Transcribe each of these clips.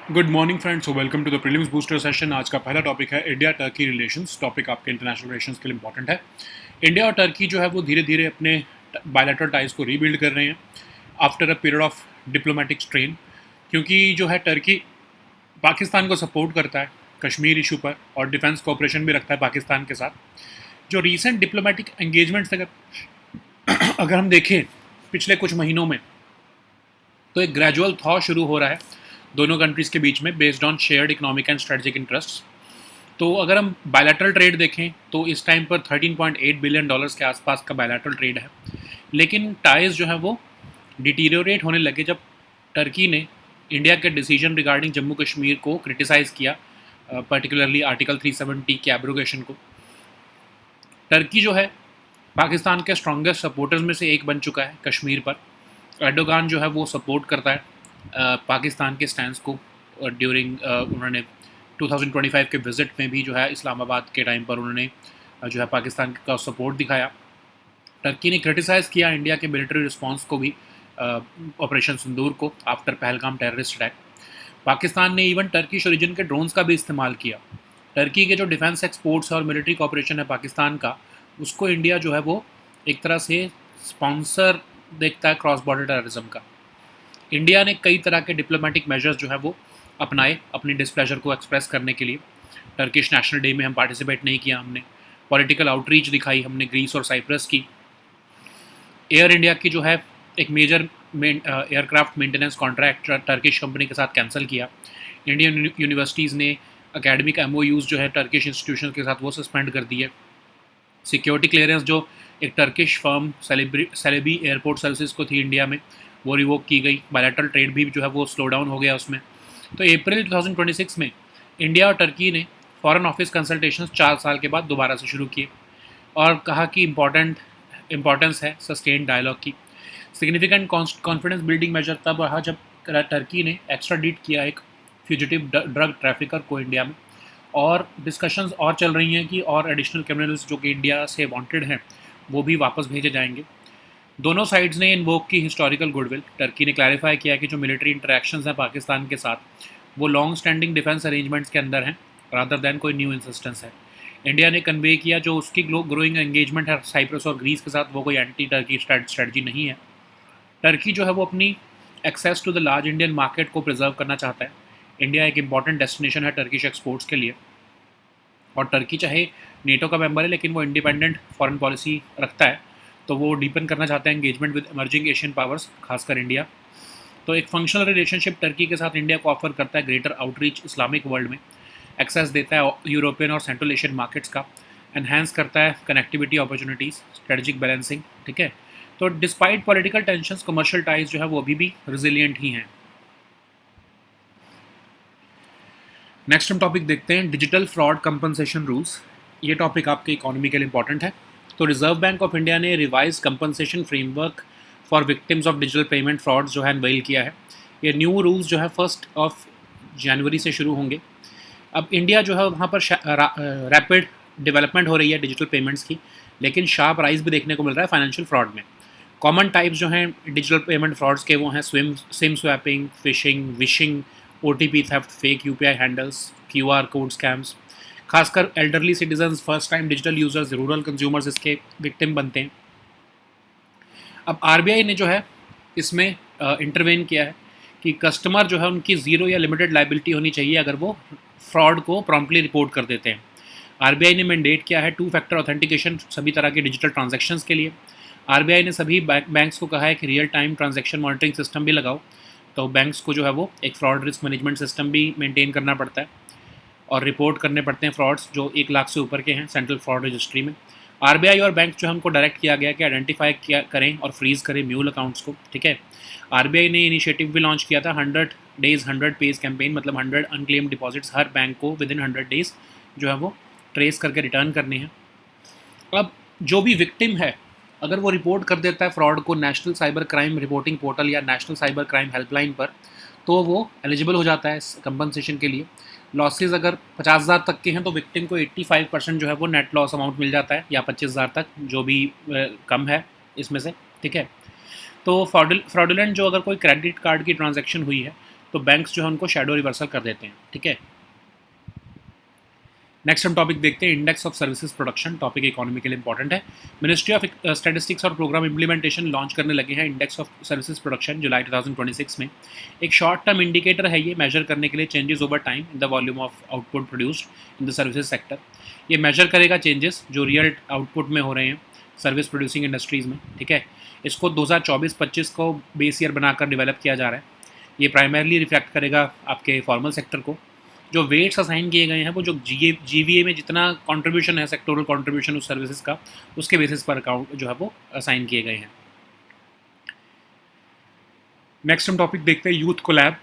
Good morning friends, welcome to the prelims booster session. आज का पहला टॉपिक है इंडिया टर्की रिलेशंस। टॉपिक आपके इंटरनेशनल रिलेशंस के लिए इंपॉर्टेंट है। इंडिया और टर्की जो है वो धीरे धीरे अपने बायलैटरल टाइज को रीबिल्ड कर रहे हैं after a period of diplomatic strain, क्योंकि जो है टर्की पाकिस्तान को सपोर्ट करता है कश्मीर इशू पर और डिफेंस कोऑपरेशन भी रखता है पाकिस्तान के साथ। जो रीसेंट डिप्लोमेटिक एंगेजमेंट्स अगर हम देखें पिछले कुछ महीनों में, तो एक ग्रेजुअल थॉ शुरू हो रहा है दोनों कंट्रीज़ के बीच में based on shared economic and strategic interests. तो अगर हम बायलैटरल ट्रेड देखें तो इस टाइम पर $13.8 बिलियन के आसपास का बायलैटरल ट्रेड है, लेकिन टाइज जो है वो डिटीरियोरेट होने लगे जब टर्की ने इंडिया के डिसीजन रिगार्डिंग जम्मू कश्मीर को क्रिटिसाइज़ किया, पर्टिकुलरली आर्टिकल 370 के एब्रोगेशन को। टर्की जो है पाकिस्तान के स्ट्रॉन्गेस्ट सपोर्टर्स में से एक बन चुका है कश्मीर पर। एर्डोगान जो है वो सपोर्ट करता है पाकिस्तान के स्टैंड को ड्यूरिंग उन्होंने 2025 के विज़िट में भी जो है इस्लामाबाद के टाइम पर उन्होंने जो है पाकिस्तान का सपोर्ट दिखाया। टर्की ने क्रिटिसाइज़ किया इंडिया के मिलिट्री रिस्पांस को भी, ऑपरेशन सिंदूर को after Pahalgam terrorist attack. Pakistan ने इवन टर्किश ओरिजिन के ड्रोन्स का भी इस्तेमाल किया। टर्की के जो डिफेंस एक्सपोर्ट्स और मिलिट्री कॉपरेशन है पाकिस्तान का, उसको इंडिया जो है वो एक तरह से स्पॉन्सर देखता है क्रॉस बॉर्डर टेररिज्म का। इंडिया ने कई तरह के डिप्लोमेटिक मेजर्स जो है वो अपनाए अपनी डिस्प्लेजर को एक्सप्रेस करने के लिए। टर्किश नेशनल डे में हम पार्टिसिपेट नहीं किया, हमने पॉलिटिकल आउटरीच दिखाई हमने ग्रीस और साइप्रस की। एयर इंडिया की जो है एक major aircraft maintenance contract Turkish company के साथ कैंसिल किया। इंडियन यूनिवर्सिटीज़ ने एकेडमिक MOUs जो है टर्किश इंस्टीट्यूशन के साथ वो सस्पेंड कर दिए। सिक्योरिटी क्लियरेंस जो एक Turkish firm Celebi airport services को थी इंडिया में, वो रिवोक की गई। बायलैटरल ट्रेड भी जो है वो स्लो डाउन हो गया उसमें। तो अप्रैल 2026 में इंडिया और टर्की ने फॉरेन ऑफिस कंसल्टेशंस 4 साल के बाद दोबारा से शुरू किए और कहा कि इम्पॉर्टेंस है सस्टेन डायलॉग की। सिग्निफिकेंट कॉन्फिडेंस बिल्डिंग मेजर तब रहा जब टर्की ने एक्स्ट्राडिट किया एक फ्यूजिटिव ड्रग ट्रैफिकर को इंडिया में, और डिस्कशंस और चल रही हैं कि और एडिशनल क्रिमिनल्स जो कि इंडिया से वांटेड हैं वो भी वापस भेजे जाएंगे। दोनों साइड्स ने इन्वोक की हिस्टोरिकल गुडविल। टर्की ने क्लैरिफाई किया कि जो मिलिट्री इंटरेक्शंस हैं पाकिस्तान के साथ वो लॉन्ग स्टैंडिंग डिफेंस अरेंजमेंट्स के अंदर हैं रादर दैन कोई न्यू इंसिस्टेंस है। इंडिया ने कन्वे किया जो उसकी ग्रोइंग एंगेजमेंट है साइप्रस और ग्रीस के साथ, वो कोई एंटी टर्की स्ट्रेटजी नहीं है। टर्की जो है वो अपनी access to the large Indian market को प्रिजर्व करना चाहता है। इंडिया एक इंपॉर्टेंट डेस्टिनेशन है टर्किश एक्सपोर्ट्स के लिए, और टर्की चाहे नेटो का मेंबर है लेकिन वो इंडिपेंडेंट फॉरेन पॉलिसी रखता है, तो वो डीपन करना चाहता है engagement with emerging Asian powers, खासकर इंडिया। तो एक फंक्शनल रिलेशनशिप टर्की के साथ इंडिया को ऑफर करता है ग्रेटर आउटरीच इस्लामिक वर्ल्ड में, एक्सेस देता है यूरोपियन और सेंट्रल एशियन मार्केट्स का, एनहेंस करता है कनेक्टिविटी अपॉर्चुनिटीज़, स्ट्रेटजिक बैलेंसिंग। ठीक है, तो despite political tensions commercial ties जो है वो अभी भी रिजिलियंट ही हैं। नेक्स्ट हम टॉपिक देखते हैं डिजिटल फ्रॉड कंपनसेशन रूल्स। ये टॉपिक आपके इकोनॉमी के लिए इंपॉर्टेंट है। तो रिजर्व बैंक ऑफ इंडिया ने revise compensation framework for victims of digital payment frauds जो है अनवेल किया है। ये न्यू रूल्स जो है 1 जनवरी से शुरू होंगे। अब इंडिया जो है वहाँ पर रैपिड डेवलपमेंट हो रही है डिजिटल पेमेंट्स की, लेकिन शार्प राइज भी देखने को मिल रहा है फाइनेंशियल फ्रॉड में। कॉमन टाइप्स जो हैं डिजिटल पेमेंट फ्रॉड्स के वो हैं sim swapping, phishing, vishing, OTP theft, fake UPI handles, QR code scams. खासकर elderly citizens, first time digital users, rural consumers इसके विक्टिम बनते हैं। अब RBI ने जो है इसमें इंटरवेन किया है कि कस्टमर जो है उनकी ज़ीरो या लिमिटेड लाइबिलिटी होनी चाहिए अगर वो फ्रॉड को प्रॉम्प्टली रिपोर्ट कर देते हैं। RBI ने मैंडेट किया है 2 फैक्टर ऑथेंटिकेशन सभी तरह के डिजिटल ट्रांजैक्शंस के लिए। RBI ने सभी बैंक्स को कहा है कि real time transaction monitoring system भी लगाओ। तो बैंक्स को जो है वो एक फ्रॉड रिस्क मैनेजमेंट सिस्टम भी मेंटेन करना पड़ता है और रिपोर्ट करने पड़ते हैं फ्रॉड्स जो 1 लाख से ऊपर के हैं सेंट्रल फ्रॉड रजिस्ट्री में। RBI और बैंक जो है उनको डायरेक्ट किया गया कि आइडेंटिफाई किया करें और फ्रीज करें म्यूल अकाउंट्स को। ठीक है, RBI ने इनिशिएटिव भी लॉन्च किया था 100 डेज 100 पेज कैंपेन, मतलब 100 अनक्लेम डिपॉजिट्स हर बैंक को विद इन 100 डेज जो है वो ट्रेस करके रिटर्न करने हैं। अब जो भी विक्टिम है अगर वो रिपोर्ट कर देता है फ्रॉड को national cyber crime reporting portal या नेशनल साइबर क्राइम हेल्पलाइन पर, तो वो एलिजिबल हो जाता है कंपनसेशन के लिए। लॉसेस अगर 50,000 तक के हैं तो विक्टिम को 85% जो है वो नेट लॉस अमाउंट मिल जाता है, या 25,000 तक जो भी कम है इसमें से। ठीक है, तो फ्रॉडुलेंट जो अगर कोई क्रेडिट कार्ड की ट्रांजैक्शन हुई है तो बैंक्स जो है उनको शैडो रिवर्सल कर देते हैं, ठीक है। नेक्स्ट हम टॉपिक देखते हैं index of services production. Topic economy के लिए इंपॉर्टेंट है। मिनिस्ट्री ऑफ स्टैटिस्टिक्स और प्रोग्राम इंप्लीमेंटेशन लॉन्च करने लगे हैं इंडेक्स ऑफ सर्विसेज प्रोडक्शन जुलाई 2026 में। एक शॉर्ट टर्म इंडिकेटर है ये, मेजर करने के लिए changes over time in the volume of output produced in the services sector. ये मेजर करेगा चेंजेस जो रियल आउटपुट में हो रहे हैं सर्विस प्रोड्यूसिंग इंडस्ट्रीज़ में, ठीक है। इसको 2024-25 को बेस ईयर बनाकर डेवलप किया जा रहा है। ये प्राइमरली रिफ्लेक्ट करेगा आपके फॉर्मल सेक्टर को। जो वेट्स असाइन किए गए हैं वो जो जीवीए में जितना कंट्रीब्यूशन है, सेक्टोरल कंट्रीब्यूशन उस सर्विसेज का, उसके बेसिस पर अकाउंट जो है वो असाइन किए गए हैं। नेक्स्ट हम टॉपिक देखते हैं यूथ कोलैब।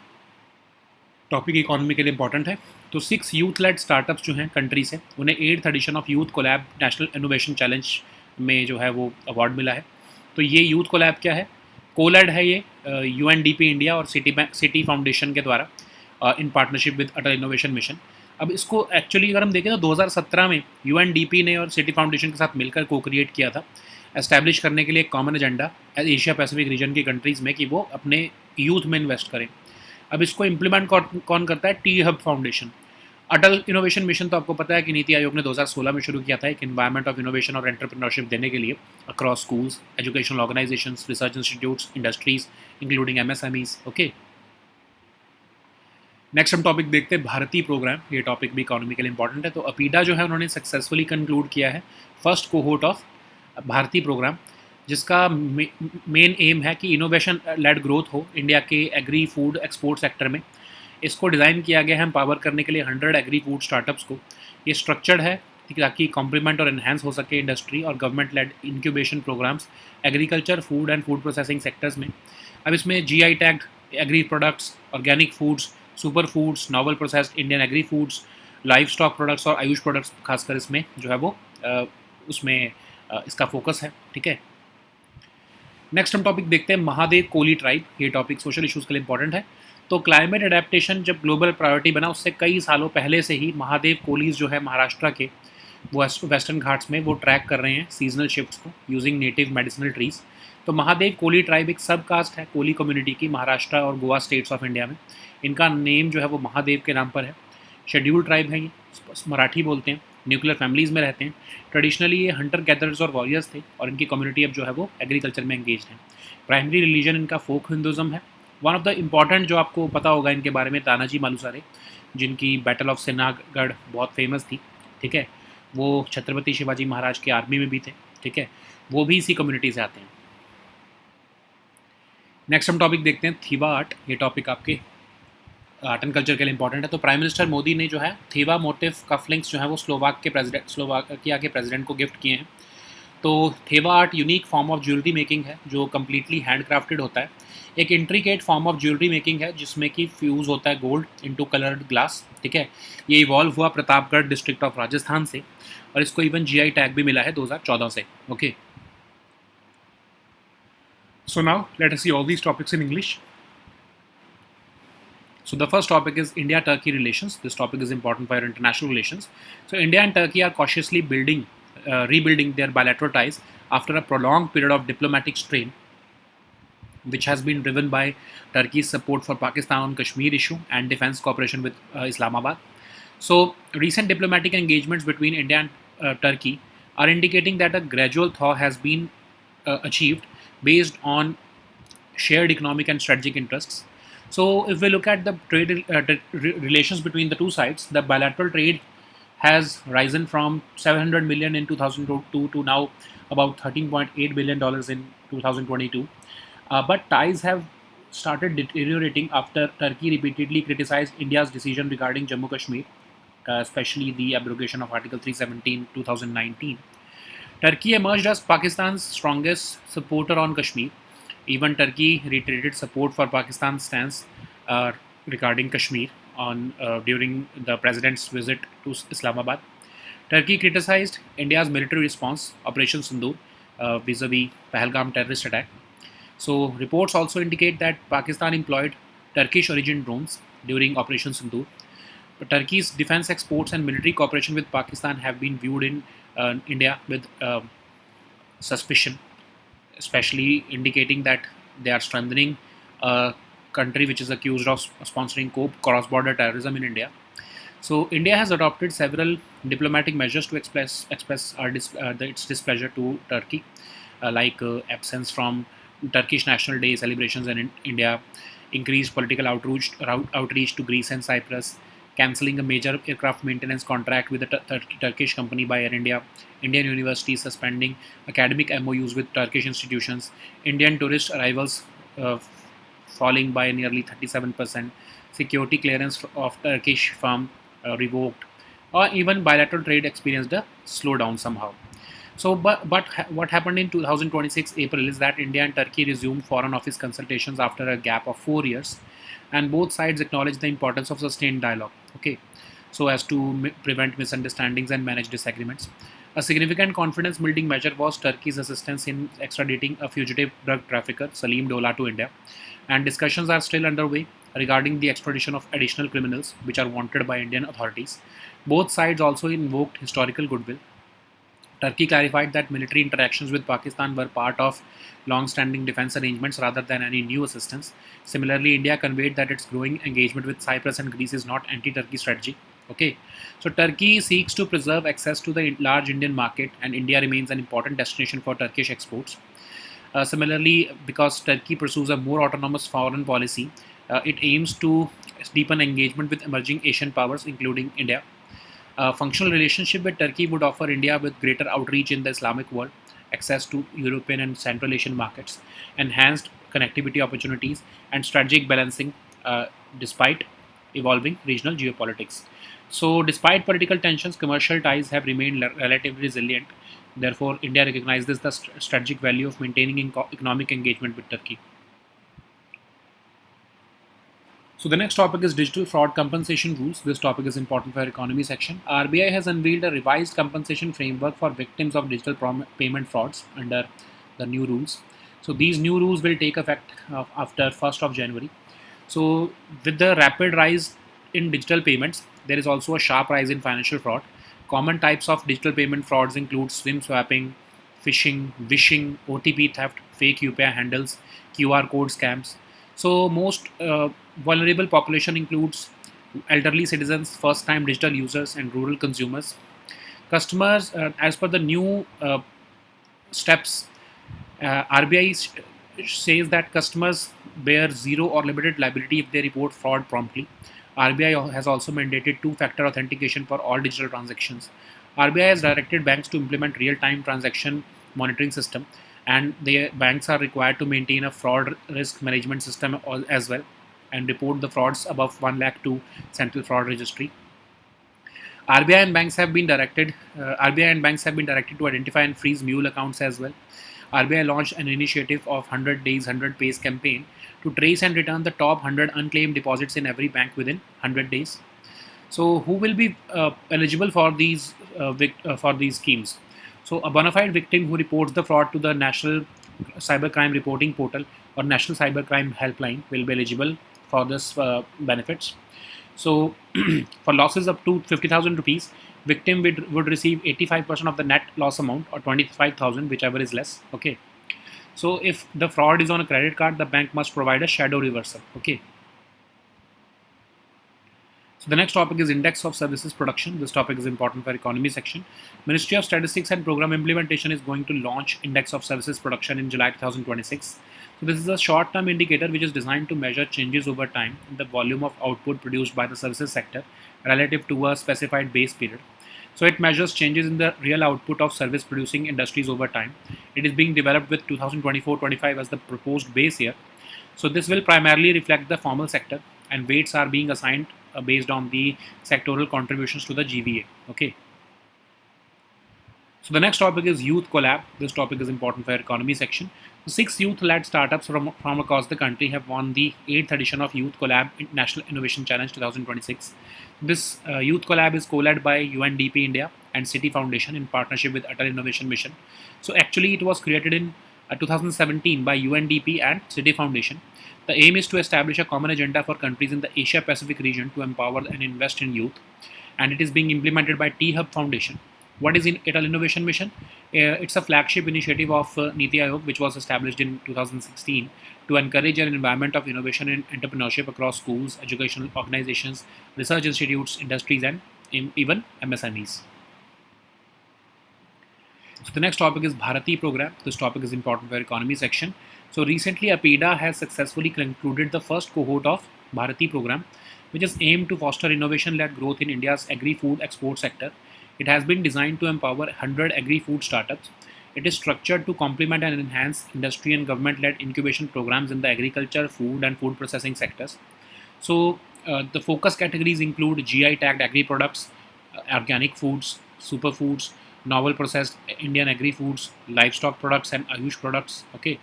टॉपिक इकोनॉमी के लिए इंपॉर्टेंट है। तो 6 यूथ लेड स्टार्टअप्स जो हैं कंट्री से, उन्हें 8th edition of youth colab national innovation challenge में जो है वो अवार्ड मिला है। तो ये यूथ कोलैब क्या है? कोलैड है ये यूएनडीपी इंडिया और सिटी फाउंडेशन के द्वारा in partnership with Atal innovation mission. अब इसको एक्चुअली अगर हम देखें तो 2017 में यूएनडीपी ने और सिटी फाउंडेशन के साथ मिलकर को क्रिएट किया था, एस्टैब्लिश करने के लिए एक common agenda Asia Pacific region की कंट्रीज़ में कि वो अपने यूथ में इन्वेस्ट करें। अब इसको इम्प्लीमेंट कौन करता है? T hub foundation. Atal innovation mission तो आपको पता है कि नीति आयोग ने 2016 में शुरू किया था, एक इन्वायरमेंट ऑफ इनोवेशन और एंटरप्रेन्योरशिप देने के लिए across schools, educational organisations, research institutes, industries including MSMEs, okay. Next हम टॉपिक देखते हैं भारतीय प्रोग्राम। ये टॉपिक भी इकोनॉमी के लिए इंपॉर्टेंट है। तो अपीडा जो है उन्होंने सक्सेसफुली कंक्लूड किया है फर्स्ट कोहोर्ट ऑफ भारतीय प्रोग्राम, जिसका मेन एम है कि इनोवेशन लेड ग्रोथ हो इंडिया के एग्री फूड एक्सपोर्ट सेक्टर में। इसको डिज़ाइन किया गया है एम्पावर करने के लिए 100 एग्री फूड स्टार्टअप्स को। ये स्ट्रक्चर्ड है ताकि कॉम्प्लीमेंट और एनहांस हो सके इंडस्ट्री और government led incubation programs agriculture, food and food processing sectors में। अब इसमें GI tagged agri products, organic foods, super foods, novel processed Indian agri foods, livestock products और आयुष प्रोडक्ट्स खासकर इसमें जो है वो उसमें इसका फोकस है, ठीक है। नेक्स्ट हम टॉपिक देखते हैं महादेव कोली ट्राइब। ये टॉपिक सोशल इश्यूज़ के लिए इंपॉर्टेंट है। तो क्लाइमेट अडेप्टेशन जब ग्लोबल प्रायोरिटी बना उससे कई सालों पहले से ही महादेव कोलीज जो है महाराष्ट्र के वो वेस्टर्न घाट्स में वो ट्रैक कर रहे हैं सीजनल शिफ्ट्स को यूजिंग नेटिव मेडिसिनल ट्रीज। तो महादेव कोली ट्राइब एक सब कास्ट है कोली कम्युनिटी की, महाराष्ट्र और गोवा स्टेट्स ऑफ इंडिया में। इनका नेम जो है वो महादेव के नाम पर है। शेड्यूल्ड ट्राइब है ये, मराठी बोलते हैं, न्यूक्लियर फैमिलीज़ में रहते हैं। ट्रेडिशनली ये हंटर गैदरर्स और वॉरियर्स थे और इनकी कम्युनिटी अब जो है वो एग्रीकल्चर में एंगेज है। प्राइमरी रिलीजन इनका फोक हिंदुज़म है। वन ऑफ द इम्पॉर्टेंट जो आपको पता होगा इनके बारे में, तानाजी मालुसरे, जिनकी बैटल ऑफ सिन्नागढ़ बहुत फेमस थी, ठीक है। वो छत्रपति शिवाजी महाराज के आर्मी में भी थे, ठीक है। वो भी इसी कम्युनिटी से आते हैं। नेक्स्ट हम टॉपिक देखते हैं थीवा आर्ट। ये टॉपिक आपके आर्ट एंड कल्चर के लिए इंपॉर्टेंट है। तो प्राइम मिनिस्टर मोदी ने जो है थीवा मोटिव कफलिंग्स जो है वो स्लोवाकिया के प्रेसिडेंट को गिफ्ट किए हैं। तो Theva art unique form of jewellery making है जो कम्प्लीटली हैंड क्राफ्टेड होता है। एक intricate form of jewellery making है जिसमें कि फ्यूज़ होता है गोल्ड इनटू कलर्ड ग्लास, ठीक है। ये इवॉल्व हुआ प्रतापगढ़ डिस्ट्रिक्ट ऑफ राजस्थान से और इसको इवन जीआई टैग भी मिला है 2014 से, okay. So now let us see all these topics in English. So the first topic is India-Turkey relations. This topic is important for your international relations. So India and Turkey are cautiously rebuilding their bilateral ties after a prolonged period of diplomatic strain, which has been driven by Turkey's support for Pakistan on Kashmir issue and defense cooperation with Islamabad. So recent diplomatic engagements between India and Turkey are indicating that a gradual thaw has been achieved based on shared economic and strategic interests. So if we look at the trade relations between the two sides, the bilateral trade has risen from 700 million in 2002 to now about $13.8 billion in 2022. But ties have started deteriorating after Turkey repeatedly criticized India's decision regarding Jammu Kashmir, especially the abrogation of Article 370 in 2019. Turkey emerged as Pakistan's strongest supporter on Kashmir. Even Turkey reiterated support for Pakistan's stance regarding Kashmir during the president's visit to Islamabad. Turkey criticized India's military response, Operation Sindoor, vis-a-vis Pahalgam terrorist attack. So reports also indicate that Pakistan employed Turkish-origin drones during Operation Sindoor. But Turkey's defense exports and military cooperation with Pakistan have been viewed in India with suspicion, especially indicating that they are strengthening country which is accused of sponsoring cross-border terrorism in India. So India has adopted several diplomatic measures to express its displeasure to Turkey, like absence from Turkish National Day celebrations in India, increased political outreach to Greece and Cyprus, cancelling a major aircraft maintenance contract with a Turkish company by Air India, Indian universities suspending academic MOUs with Turkish institutions, Indian tourist arrivals uh, falling by nearly 37%, security clearance of Turkish firm revoked, or even bilateral trade experienced a slowdown somehow. So, what happened in 2026 April is that India and Turkey resumed Foreign Office consultations after a gap of 4 years, and both sides acknowledged the importance of sustained dialogue. Okay, so as to prevent misunderstandings and manage disagreements. A significant confidence-building measure was Turkey's assistance in extraditing a fugitive drug trafficker, Salim Dola, to India, and discussions are still underway regarding the extradition of additional criminals which are wanted by Indian authorities. Both sides also invoked historical goodwill. Turkey clarified that military interactions with Pakistan were part of long-standing defense arrangements rather than any new assistance. Similarly, India conveyed that its growing engagement with Cyprus and Greece is not anti-Turkey strategy. Okay, so Turkey seeks to preserve access to the large Indian market, and India remains an important destination for Turkish exports. Similarly, because Turkey pursues a more autonomous foreign policy, it aims to deepen engagement with emerging Asian powers, including India. A functional relationship with Turkey would offer India with greater outreach in the Islamic world, access to European and Central Asian markets, enhanced connectivity opportunities, and strategic balancing despite evolving regional geopolitics. So, despite political tensions, commercial ties have remained relatively resilient. Therefore, India recognizes the strategic value of maintaining economic engagement with Turkey. So the next topic is digital fraud compensation rules. This topic is important for our economy section. RBI has unveiled a revised compensation framework for victims of digital payment frauds under the new rules. So these new rules will take effect after 1st of January. So with the rapid rise in digital payments, there is also a sharp rise in financial fraud. Common types of digital payment frauds include SIM swapping, phishing, vishing, OTP theft, fake UPI handles, QR code scams. So most vulnerable population includes elderly citizens, first-time digital users, and rural consumers. Customers, as per the new steps, RBI says that customers bear zero or limited liability if they report fraud promptly. RBI has also mandated two-factor authentication for all digital transactions. RBI has directed banks to implement real-time transaction monitoring system, and the banks are required to maintain a fraud risk management system as well, and report the frauds above 1 lakh to Central Fraud Registry. RBI and banks have been directed to identify and freeze mule accounts as well. RBI launched an initiative of 100 days 100 pays campaign to trace and return the top 100 unclaimed deposits in every bank within 100 days. So who will be eligible for these schemes? So a bona fide victim who reports the fraud to the National Cybercrime Reporting Portal or National Cybercrime Helpline will be eligible for this benefits. So for losses up to 50,000 rupees, victim would receive 85% of the net loss amount, or 25,000, whichever is less. Okay. So if the fraud is on a credit card, the bank must provide a shadow reversal. Okay. So the next topic is Index of Services Production. This topic is important for economy section. Ministry of Statistics and Program Implementation is going to launch Index of Services Production in July 2026. So this is a short-term indicator which is designed to measure changes over time in the volume of output produced by the services sector relative to a specified base period. So it measures changes in the real output of service producing industries over time. It is being developed with 2024-25 as the proposed base year. So this will primarily reflect the formal sector, and weights are being assigned based on the sectoral contributions to the GVA. Okay. So the next topic is Youth Collab. This topic is important for our economy section. 6 youth-led startups from across the country have won the 8th edition of Youth Collab National Innovation Challenge 2026. This Youth Collab is co-led by UNDP India and City Foundation in partnership with Atal Innovation Mission. So actually it was created in 2017 by UNDP and City Foundation. The aim is to establish a common agenda for countries in the Asia-Pacific region to empower and invest in youth, and it is being implemented by T-Hub Foundation. What is Atal Innovation Mission? It's a flagship initiative of Niti Aayog, which was established in 2016 to encourage an environment of innovation and entrepreneurship across schools, educational organizations, research institutes, industries, and even MSMEs. So the next topic is Bharati program. This topic is important for economy section. So recently, APEDA has successfully concluded the first cohort of Bharati program, which is aimed to foster innovation-led growth in India's agri-food export sector. It has been designed to empower 100 agri-food startups. It is structured to complement and enhance industry and government-led incubation programs in the agriculture, food, and food processing sectors. So the focus categories include GI tagged agri products, organic foods, superfoods, novel processed Indian agri foods, livestock products, and Ayush products. Okay.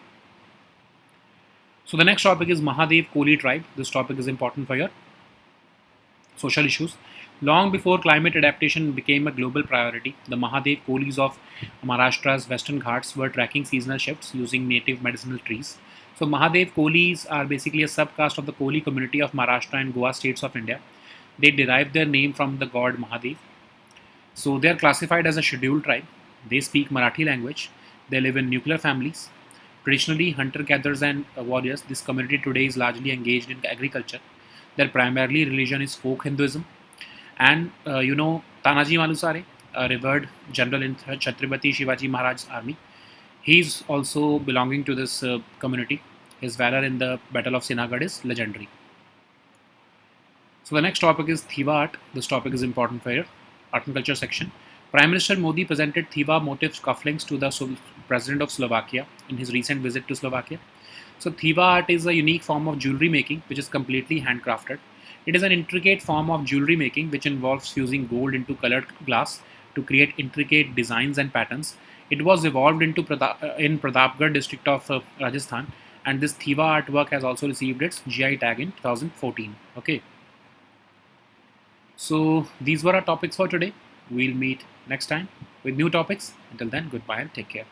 So the next topic is Mahadev Koli tribe. This topic is important for your social issues. Long before climate adaptation became a global priority, the Mahadev Kolis of Maharashtra's Western Ghats were tracking seasonal shifts using native medicinal trees. So Mahadev Kolis are basically a subcaste of the Koli community of Maharashtra and Goa states of India. They derive their name from the god Mahadev. So they are classified as a scheduled tribe. They speak Marathi language. They live in nuclear families. Traditionally, hunter-gatherers and warriors, this community today is largely engaged in agriculture. Their primarily religion is folk Hinduism. And Tanaji Malusare, a revered general in Chhatrapati Shivaji Maharaj's army. He's also belonging to this community. His valor in the Battle of Sinagarh is legendary. So the next topic is Thiva art. This topic is important for your art and culture section. Prime Minister Modi presented Thiva motif cufflinks to the President of Slovakia in his recent visit to Slovakia. So Thiva art is a unique form of jewelry making which is completely handcrafted. It is an intricate form of jewelry making which involves fusing gold into colored glass to create intricate designs and patterns. It was evolved in Pratapgarh district of Rajasthan, and this Thiva artwork has also received its GI tag in 2014. Okay. So these were our topics for today. We'll meet next time with new topics. Until then, goodbye and take care.